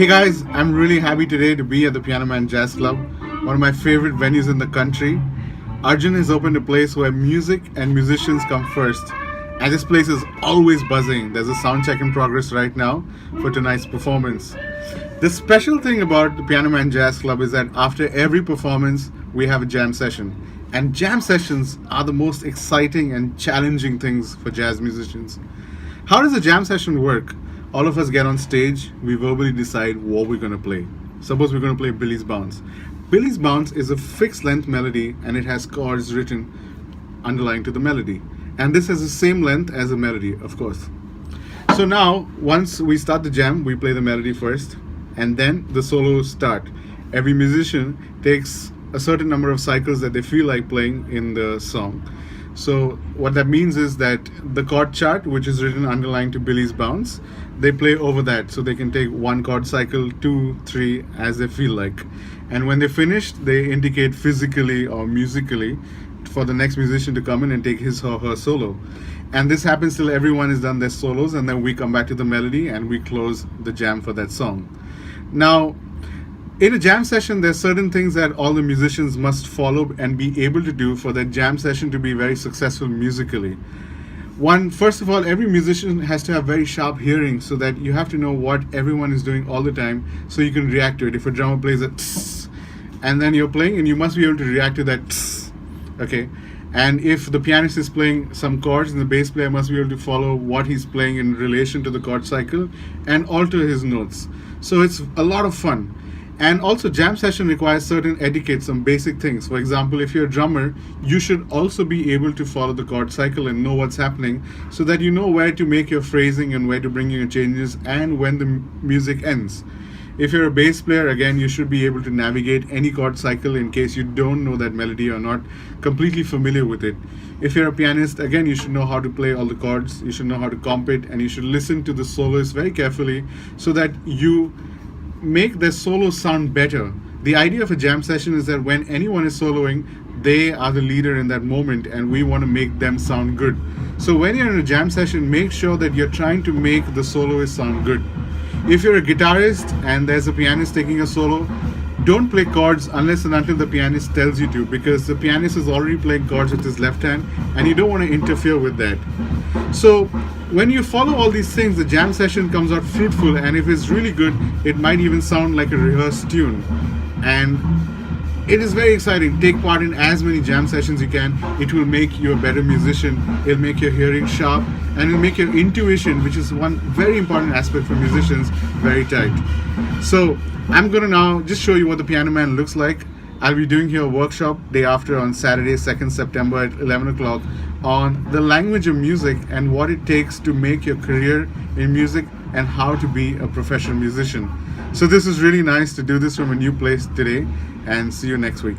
Hey guys, I'm really happy today to be at the Piano Man Jazz Club, one of my favorite venues in the country. Arjun has opened a place where music and musicians come first. And this place is always buzzing. There's a sound check in progress right now for tonight's performance. The special thing about the Piano Man Jazz Club is that after every performance, we have a jam session. And jam sessions are the most exciting and challenging things for jazz musicians. How does a jam session work? All of us get on stage, we verbally decide what we're going to play. Suppose we're going to play Billy's Bounce. Billy's Bounce is a fixed length melody and it has chords written underlying to the melody. And this has the same length as a melody, of course. So now, once we start the jam, we play the melody first and then the solos start. Every musician takes a certain number of cycles that they feel like playing in the song. So what that means is that the chord chart, which is written underlying to Billy's Bounce, they play over that. So they can take one chord cycle, 2, 3, as they feel like. And when they're finished, they indicate physically or musically for the next musician to come in and take his or her solo. And this happens till everyone has done their solos, and then we come back to the melody and we close the jam for that song. Now, in a jam session, there's certain things that all the musicians must follow and be able to do for that jam session to be very successful musically. One, first of all, every musician has to have very sharp hearing so that you have to know what everyone is doing all the time so you can react to it. If a drummer plays a tss, and then you're playing, and you must be able to react to that tss, okay? And if the pianist is playing some chords, and the bass player must be able to follow what he's playing in relation to the chord cycle and alter his notes. So it's a lot of fun. And also, jam session requires certain etiquette, some basic things. For example, if you're a drummer, you should also be able to follow the chord cycle and know what's happening so that you know where to make your phrasing and where to bring your changes and when the music ends. If you're a bass player, again, you should be able to navigate any chord cycle in case you don't know that melody or not completely familiar with it. If you're a pianist, again, you should know how to play all the chords, you should know how to comp it, and you should listen to the soloist very carefully so that you make their solo sound better. The idea of a jam session is that when anyone is soloing, they are the leader in that moment and we want to make them sound good. So when you're in a jam session, make sure that you're trying to make the soloist sound good. If you're a guitarist and there's a pianist taking a solo, don't play chords unless and until the pianist tells you to, because the pianist is already playing chords with his left hand and you don't want to interfere with that. So when you follow all these things, the jam session comes out fruitful, and if it's really good, it might even sound like a rehearsed tune. And it is very exciting. Take part in as many jam sessions you can. It will make you a better musician. It'll make your hearing sharp, and it'll make your intuition, which is one very important aspect for musicians, very tight. So I'm going to now just show you what the Piano Man looks like. I'll be doing here a workshop day after on Saturday, 2nd September at 11 o'clock on the language of music and what it takes to make your career in music and how to be a professional musician. So this is really nice to do this from a new place today, and see you next week.